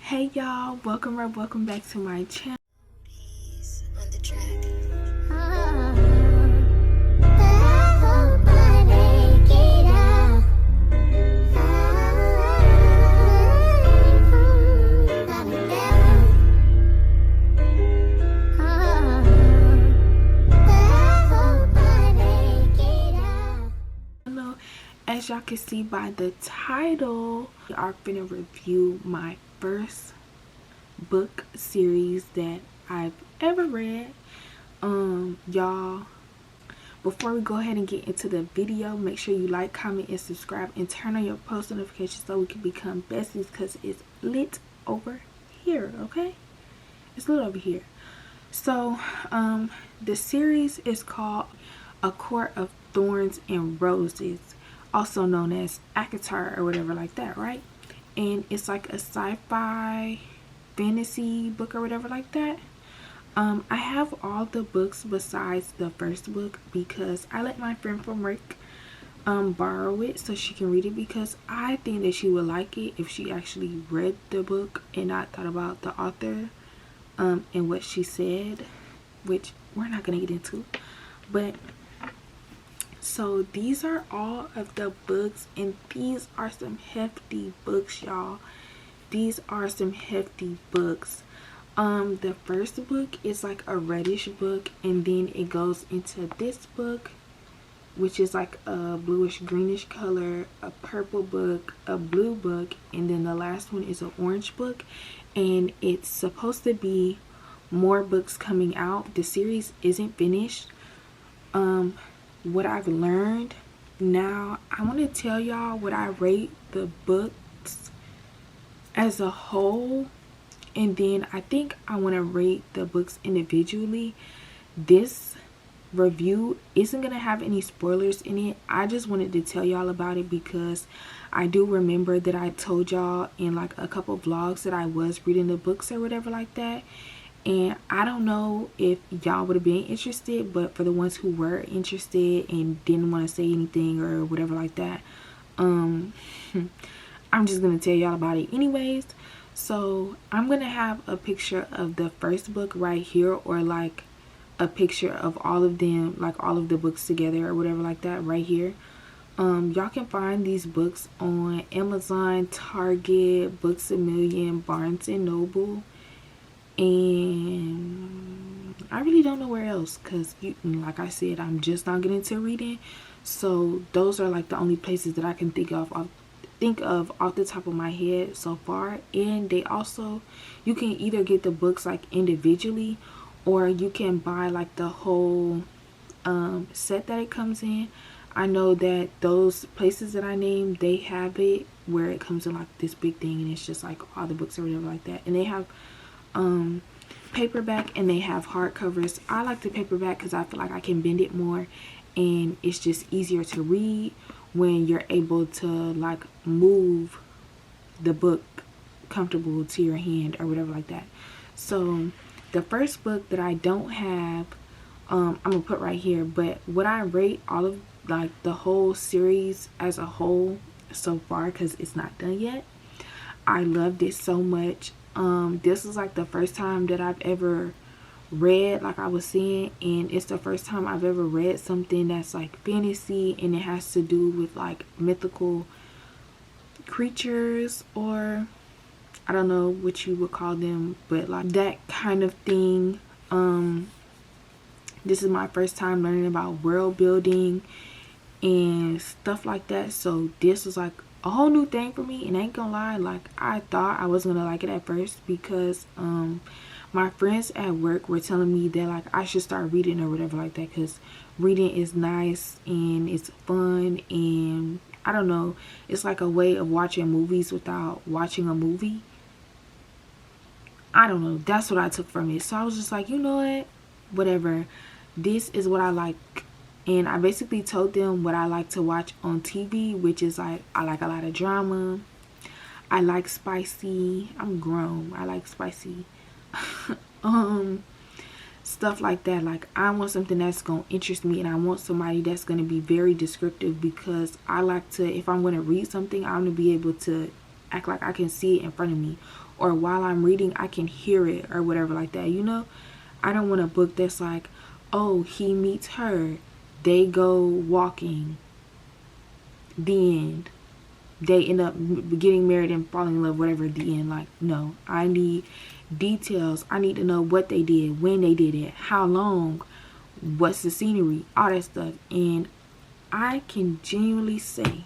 Hey y'all, welcome back to my channel. On the track. As y'all can see by the title, we are gonna review my first book series that I've ever read. Y'all, before we go ahead and get into the video, make sure you like, comment, and subscribe, and turn on your post notifications so we can become besties, because it's lit over here. Okay, it's lit over here. So the series is called A Court of Thorns and Roses, also known as ACOTAR or whatever like that, right? And it's like a sci-fi fantasy book or whatever like that. I have all the books besides the first book because I let my friend from work borrow it so she can read it, because I think that she would like it if she actually read the book and not thought about the author and what she said, which we're not gonna get into. But so these are all of the books, and these are some hefty books, y'all. These are some hefty books. The first book is like a reddish book, and then it goes into this book, which is like a bluish greenish color, a purple book, a blue book, and then the last one is an orange book. And it's supposed to be more books coming out. The series isn't finished. What I've learned now, I want to tell y'all what I rate the books as a whole, and then I think I want to rate the books individually. This review isn't gonna have any spoilers in it. I just wanted to tell y'all about it because I do remember that I told y'all in like a couple vlogs that I was reading the books or whatever like that. And I don't know if y'all would have been interested, but for the ones who were interested and didn't want to say anything or whatever like that, I'm just gonna tell y'all about it anyways. So I'm gonna have a picture of the first book right here, or like a picture of all of them, like all of the books together or whatever like that right here. Y'all can find these books on Amazon, Target, Books A Million, Barnes and Noble, and I really don't know where else, because like I said, I'm just not getting into reading. So those are like the only places that I can think of off the top of my head so far. And they also, you can either get the books like individually, or you can buy like the whole set that it comes in. I know that those places that I named, they have it where it comes in like this big thing, and it's just like all the books or whatever like that. And they have paperback and they have hardcovers. I like the paperback because I feel like I can bend it more, and it's just easier to read when you're able to like move the book comfortable to your hand or whatever like that. So the first book that I don't have, I'm gonna put right here, but what I rate all of like the whole series as a whole so far, because it's not done yet, I loved it so much. This is like the first time that I've ever read, like I was saying, and it's the first time I've ever read something that's like fantasy, and it has to do with like mythical creatures, or I don't know what you would call them, but like that kind of thing. This is my first time learning about world building and stuff like that, so this was like a whole new thing for me. And I ain't gonna lie, like I thought I wasn't gonna like it at first, because my friends at work were telling me that like I should start reading or whatever like that, because reading is nice and it's fun, and I don't know, it's like a way of watching movies without watching a movie. I don't know, that's what I took from it. So I was just like, you know what, whatever, this is what I like. And I basically told them what I like to watch on TV, which is like, I like a lot of drama, I like spicy, I'm grown, I like spicy stuff like that. Like I want something that's gonna interest me, and I want somebody that's gonna be very descriptive, because I like to, if I'm gonna read something, I'm gonna be able to act like I can see it in front of me, or while I'm reading I can hear it or whatever like that, you know. I don't want a book that's like, oh, he meets her, they go walking, the end, they end up getting married and falling in love, whatever, the end. Like, no, I need details. I need to know what they did, when they did it, how long, what's the scenery, all that stuff. And I can genuinely say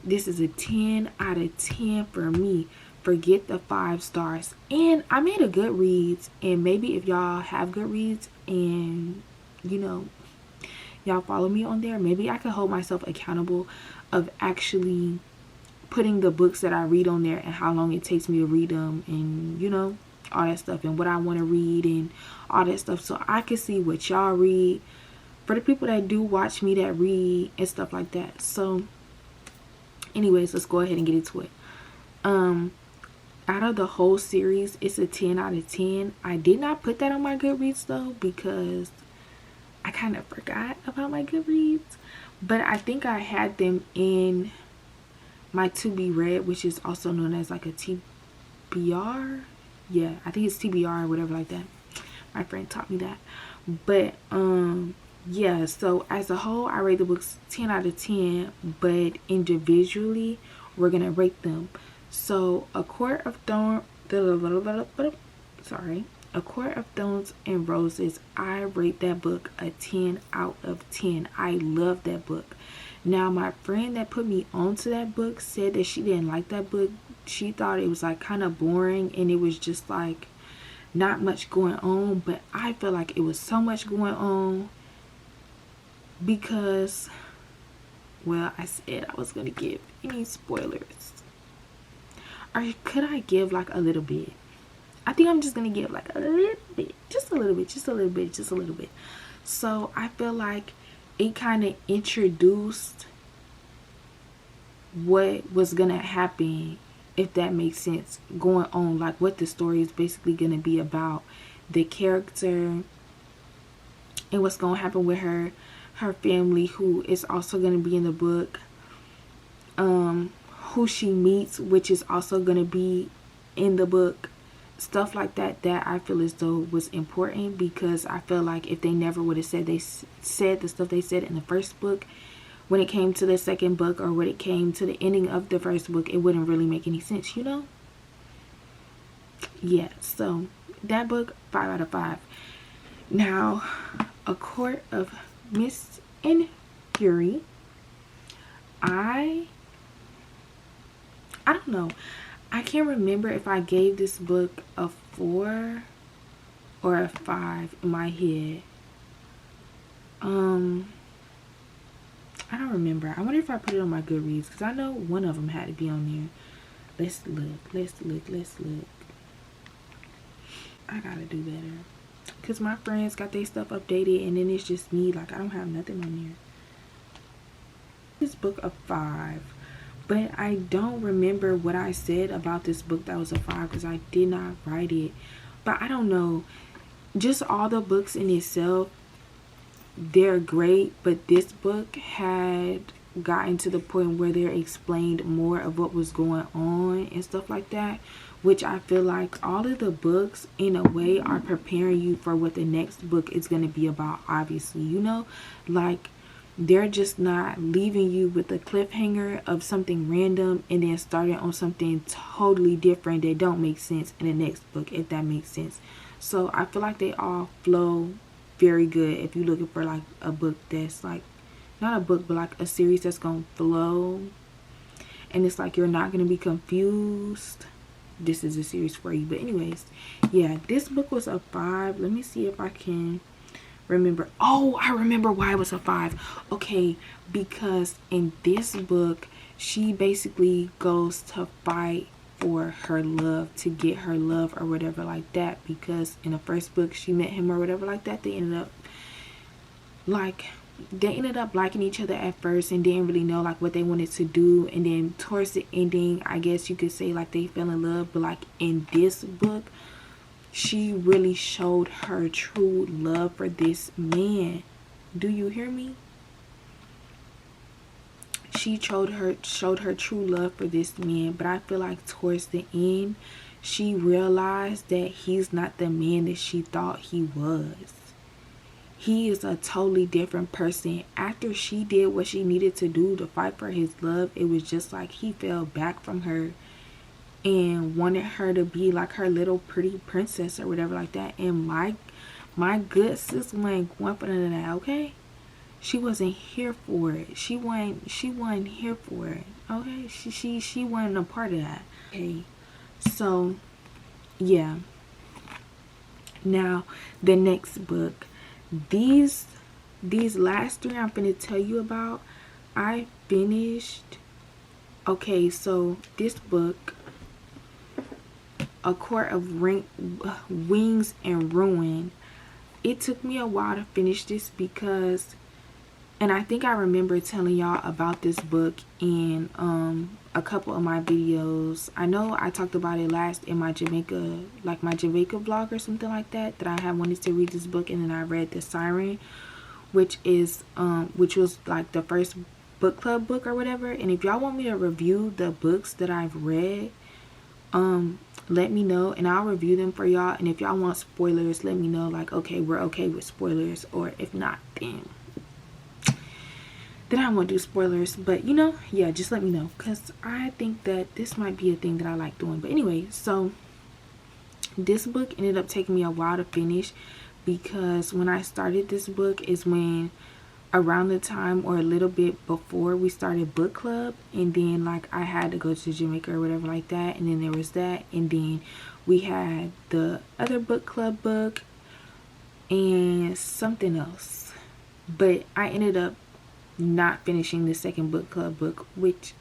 this is a 10 out of 10 for me. Forget the 5 stars. And I made a Goodreads, and maybe if y'all have Goodreads and you know y'all follow me on there, maybe I could hold myself accountable of actually putting the books that I read on there and how long it takes me to read them, and you know, all that stuff, and what I want to read and all that stuff, so I can see what y'all read, for the people that do watch me that read and stuff like that. So anyways, let's go ahead and get into it. Out of the whole series, it's a 10 out of 10. I did not put that on my Goodreads though, because I kind of forgot about my Goodreads, but I think I had them in my to be read, which is also known as like a TBR. Yeah, I think it's TBR or whatever like that. My friend taught me that. But yeah, so as a whole I rate the books 10 out of 10, but individually we're gonna rate them. So A Court of Thorns and Roses, I rate that book a 10 out of 10. I love that book. Now my friend that put me onto that book said that she didn't like that book. She thought it was like kind of boring, and it was just like not much going on, but I feel like it was so much going on because, well, I said I was gonna give any spoilers, or could I give like a little bit? I think I'm just gonna give like a little bit, just a little bit, just a little bit, just a little bit. So I feel like it kind of introduced what was gonna happen, if that makes sense, going on, like what the story is basically gonna be about, the character, and what's gonna happen with her family, who is also gonna be in the book, who she meets, which is also gonna be in the book, stuff like that, that I feel as though was important, because I feel like if they never would have said the stuff they said in the first book, when it came to the second book, or when it came to the ending of the first book, it wouldn't really make any sense, you know. Yeah, so that book, 5 out of 5. Now, A Court of Mist and Fury, I don't know, I can't remember if I gave this book a 4 or a 5 in my head. I don't remember. I wonder if I put it on my Goodreads, because I know one of them had to be on there. Let's look. I gotta do better, because my friends got their stuff updated, and then it's just me, like I don't have nothing on there. This book a 5, but I don't remember what I said about this book that was a 5, because I did not write it. But I don't know, just all the books in itself, they're great, but this book had gotten to the point where they explained more of what was going on and stuff like that, which I feel like all of the books in a way are preparing you for what the next book is going to be about, obviously, you know, like they're just not leaving you with a cliffhanger of something random and then starting on something totally different that don't make sense in the next book, if that makes sense. So I feel like they all flow very good if you're looking for like a book that's like, not a book, but like a series that's gonna flow, and it's like you're not gonna be confused. This is a series for you. But anyways, yeah, this book was a 5. Let me see if I can remember. Oh, I remember why it was a 5. Okay, because in this book she basically goes to fight for her love, to get her love or whatever like that, because in the first book she met him or whatever like that. They ended up liking each other at first and didn't really know like what they wanted to do, and then towards the ending, I guess you could say like they fell in love. But like in this book, she really showed her true love for this man. Do you hear me? she showed her true love for this man, but I feel like towards the end she realized that he's not the man that she thought he was. He is a totally different person. After she did what she needed to do to fight for his love, it was just like he fell back from her and wanted her to be like her little pretty princess or whatever like that. And my good sis wasn't going for none of that, okay? She wasn't here for it. She wasn't here for it. Okay? She wasn't a part of that. Okay. So yeah. Now the next book. These last three I'm gonna tell you about, I finished. Okay, so this book, A Court of Wings and Ruin, it took me a while to finish this because, and I think I remember telling y'all about this book in a couple of my videos. I know I talked about it last in my Jamaica, like my Jamaica vlog or something like that, that I had wanted to read this book, and then I read The Siren, which was like the first book club book or whatever. And if y'all want me to review the books that I've read, let me know and I'll review them for y'all. And if y'all want spoilers, let me know, like, okay, we're okay with spoilers, or if not, then I won't do spoilers. But you know, yeah, just let me know, because I think that this might be a thing that I like doing. But anyway, so this book ended up taking me a while to finish, because when I started this book is when around the time or a little bit before we started book club, and then like I had to go to Jamaica or whatever like that, and then there was that, and then we had the other book club book and something else. But I ended up not finishing the second book club book, which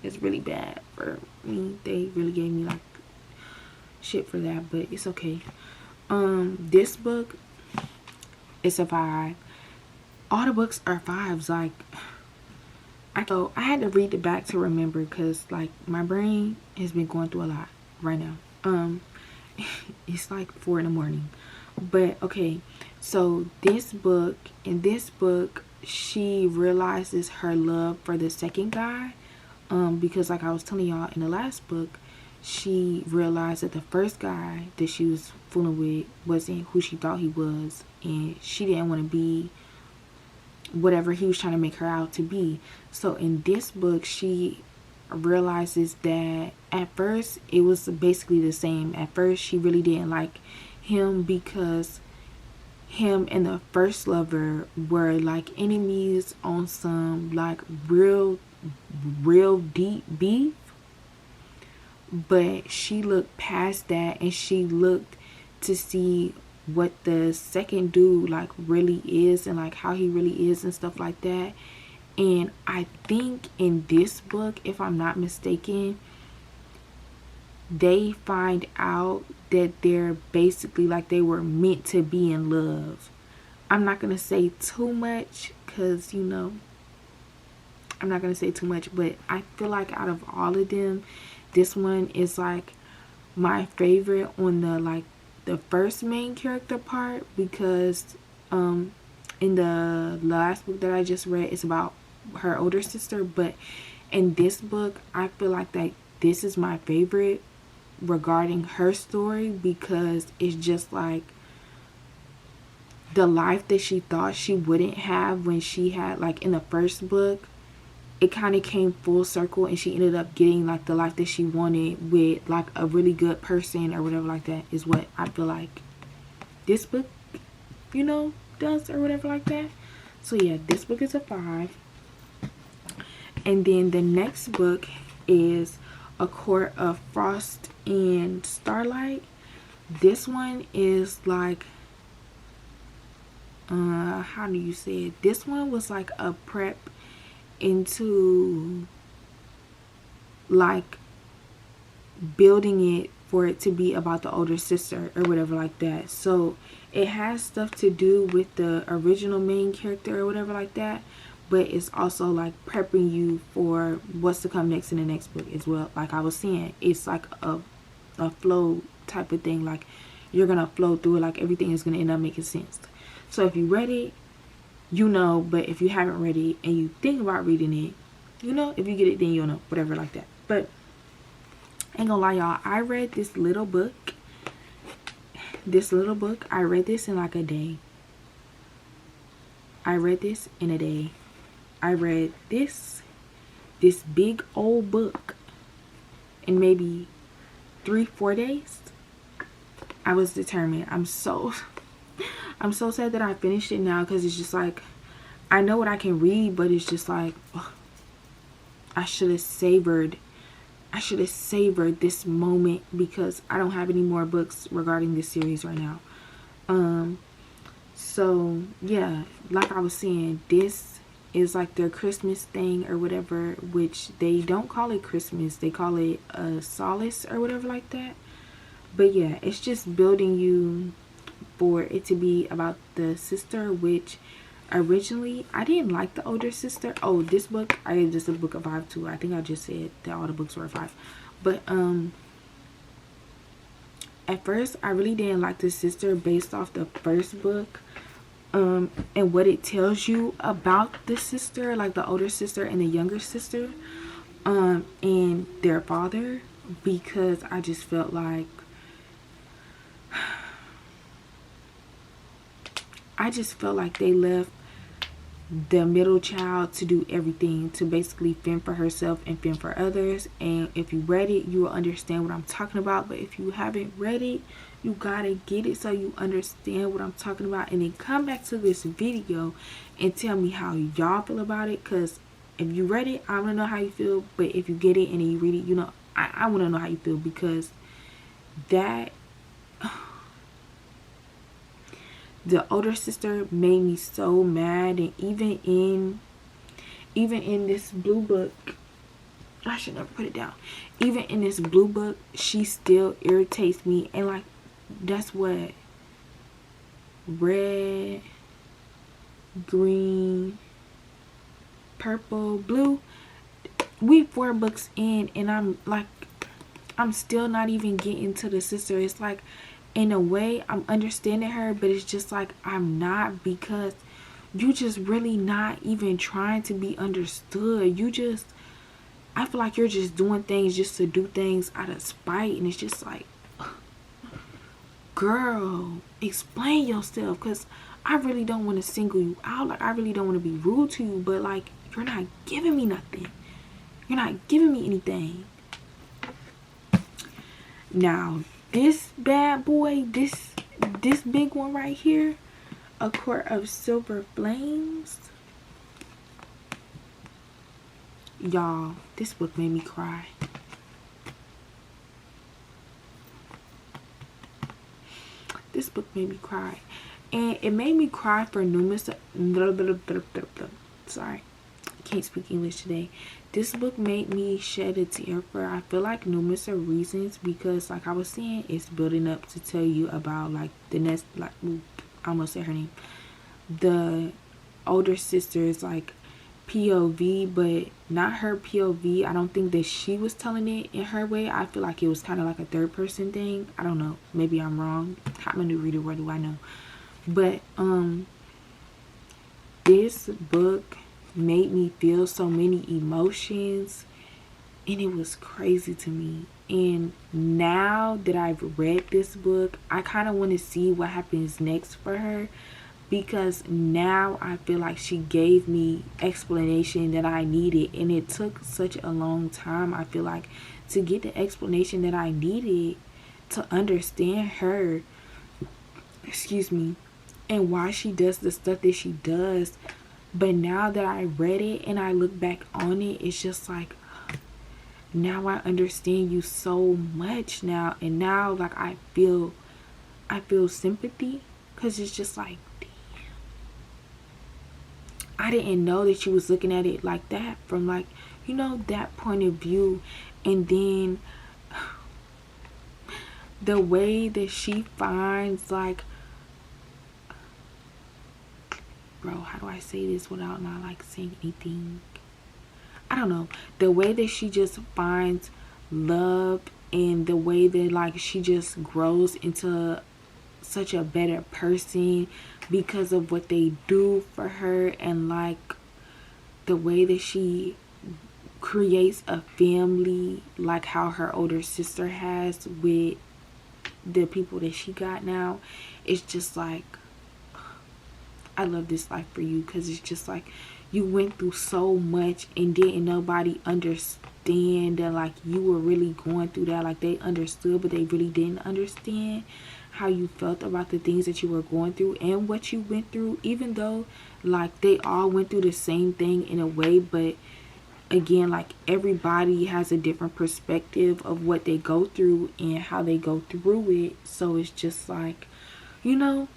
is really bad for me. They really gave me like shit for that, but it's okay. This book is a 5. All the books are 5s. Like I had to read it back to remember, because like my brain has been going through a lot right now. It's like 4 in the morning. But okay, so in this book she realizes her love for the second guy, because like I was telling y'all in the last book, she realized that the first guy that she was fooling with wasn't who she thought he was, and she didn't want to be whatever he was trying to make her out to be. So in this book she realizes that at first it was basically the same. At first she really didn't like him, because him and the first lover were like enemies on some like real deep beef. But she looked past that, and she looked to see what the second dude like really is, and like how he really is and stuff like that. And I think in this book, if I'm not mistaken, they find out that they're basically like they were meant to be in love. I'm not gonna say too much, because you know, I'm not gonna say too much, but I feel like out of all of them, this one is like my favorite on the first main character part, because in the last book that I just read, it's about her older sister, but in this book I feel like that this is my favorite regarding her story, because it's just like the life that she thought she wouldn't have when she had like in the first book, it kind of came full circle, and she ended up getting like the life that she wanted with like a really good person or whatever like that, is what I feel like this book, you know, does or whatever like that. So yeah, this book is a 5. And then the next book is A Court of Frost and Starlight. This one is like how do you say it? This one was like a prep into like building it for it to be about the older sister or whatever like that. So it has stuff to do with the original main character or whatever like that, but it's also like prepping you for what's to come next in the next book as well. Like I was saying, it's like a flow type of thing. Like you're gonna flow through it, like everything is gonna end up making sense. So if you read it, you know, but if you haven't read it and you think about reading it, You know, if you get it, then you'll know, whatever, like that. But ain't gonna lie, y'all, I read this little book. I read this in like a day. I read this in a day. I read this big old book in maybe 3-4 days. I was determined. I'm so sad that I finished it now, because it's just like, I know what I can read, but it's just like, ugh, I should have savored this moment, because I don't have any more books regarding this series right now. So yeah, like I was saying, this is like their Christmas thing or whatever, which they don't call it Christmas, they call it a solace or whatever like that. But yeah, it's just building you for it to be about the sister, which originally I didn't like the older sister. Oh, this book, I gave this a book of 5 too. I think I just said that all the books were 5. But at first I really didn't like the sister based off the first book, and what it tells you about the sister, like the older sister and the younger sister, and their father, because I just felt like they left the middle child to do everything, to basically fend for herself and fend for others. And if you read it, you will understand what I'm talking about. But if you haven't read it, you gotta get it so you understand what I'm talking about, and then come back to this video and tell me how y'all feel about it. Because if you read it, I want to know how you feel. But if you get it and then you read it, you know, I want to know how you feel, because that the older sister made me so mad. And even in this blue book, I should never put it down. Even in this blue book, she still irritates me. And like, that's what red, green, purple, blue, we 4 books in, and I'm like, I'm still not even getting to the sister. It's like, in a way, I'm understanding her, but it's just like, I'm not, because you just really not even trying to be understood. I feel like you're just doing things just to do things out of spite, and it's just like, girl, explain yourself, because I really don't want to single you out. Like, I really don't want to be rude to you, but like, you're not giving me nothing. You're not giving me anything. Now, this bad boy, this big one right here, A Court of Silver Flames. Y'all, this book made me cry. This book made me cry. And it made me cry for numerous... Sorry, I can't speak English today. This book made me shed a tear for, I feel like, numerous reasons, because like I was saying, it's building up to tell you about like the next, like, I almost said her name, the older sister's like POV, but not her POV. I don't think that she was telling it in her way. I feel like it was kind of like a third person thing. I don't know, maybe I'm wrong. I'm a new reader, what do I know? But this book made me feel so many emotions, and it was crazy to me. And now that I've read this book, I kind of want to see what happens next for her, because now I feel like she gave me explanation that I needed, and it took such a long time, I feel like, to get the explanation that I needed to understand her, excuse me, and why she does the stuff that she does. But now that I read it and I look back on it, it's just like, now I understand you so much now. And now, like, I feel sympathy, because it's just like, damn, I didn't know that she was looking at it like that, from like, you know, that point of view. And then the way that she finds, like, bro, how do I say this without not like saying anything? I don't know. The way that she just finds love, and the way that like she just grows into such a better person because of what they do for her, and like the way that she creates a family like how her older sister has with the people that she got now. It's just like, I love this life for you, because it's just like you went through so much and didn't nobody understand that, like, you were really going through that. Like, they understood, but they really didn't understand how you felt about the things that you were going through and what you went through, even though like they all went through the same thing in a way. But again, like, everybody has a different perspective of what they go through and how they go through it. So it's just like, you know,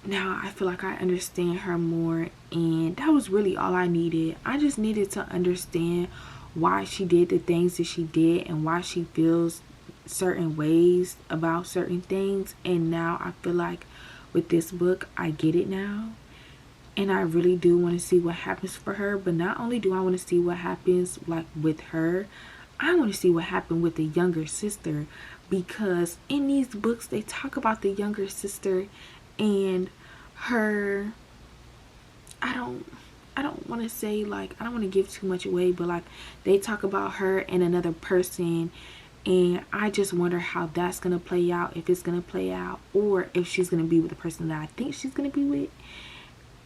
now I feel like I understand her more, and that was really all I needed. I just needed to understand why she did the things that she did and why she feels certain ways about certain things. And now I feel like with this book I get it now, and I really do want to see what happens for her. But not only do I want to see what happens like with her, I want to see what happened with the younger sister, because in these books they talk about the younger sister and her, I don't want to say, like, I don't want to give too much away, but like they talk about her and another person, and I just wonder how that's gonna play out, if it's gonna play out, or if she's gonna be with the person that I think she's gonna be with.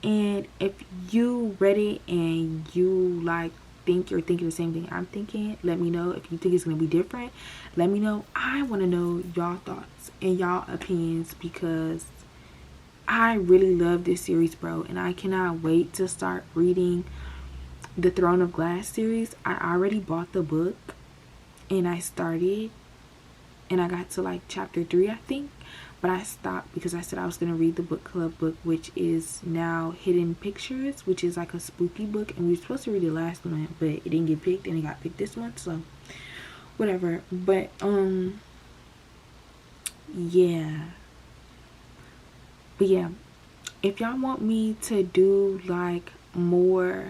And if you read it and you like think you're thinking the same thing I'm thinking, let me know. If you think it's gonna be different, let me know. I want to know y'all thoughts and y'all opinions, because I really love this series, bro, and I cannot wait to start reading the Throne of Glass series. I already bought the book and I started, and I got to like chapter 3, I think, but I stopped because I said I was going to read the book club book, which is now Hidden Pictures, which is like a spooky book, and we were supposed to read it last month, but it didn't get picked, and it got picked this month, so whatever. But yeah, if y'all want me to do like more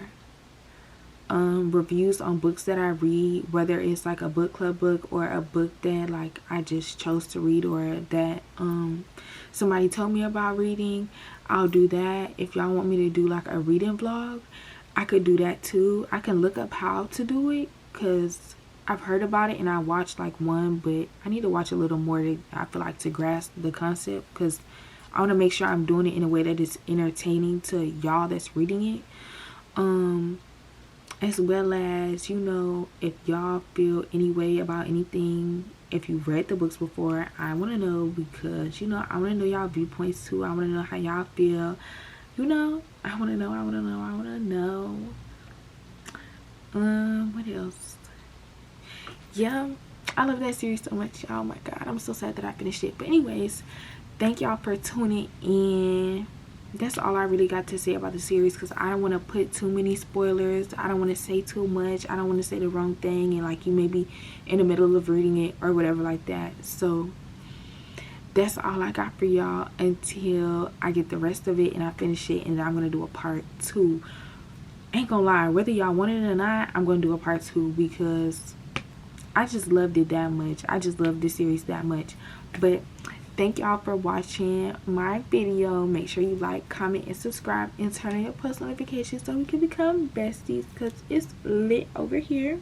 reviews on books that I read, whether it's like a book club book or a book that like I just chose to read, or that somebody told me about reading, I'll do that. If y'all want me to do like a reading vlog, I could do that too. I can look up how to do it, because I've heard about it and I watched like one, but I need to watch a little more to, I feel like, to grasp the concept, because I want to make sure I'm doing it in a way that is entertaining to y'all that's reading it. As well as, you know, if y'all feel any way about anything, if you've read the books before, I want to know, because, you know, I want to know y'all viewpoints too. I want to know how y'all feel. You know, I want to know. What else? Yeah, I love that series so much. Oh my god, I'm so sad that I finished it. But anyways, thank y'all for tuning in. That's all I really got to say about the series, because I don't want to put too many spoilers. I don't want to say too much. I don't want to say the wrong thing, and like you may be in the middle of reading it or whatever like that. So that's all I got for y'all until I get the rest of it and I finish it, and then I'm gonna do a part 2. Ain't gonna lie, whether y'all want it or not, I'm gonna do a part 2, because I just loved it that much. I just love this series that much. But thank y'all for watching my video. Make sure you like, comment, and subscribe, and turn on your post notifications so we can become besties, because it's lit over here.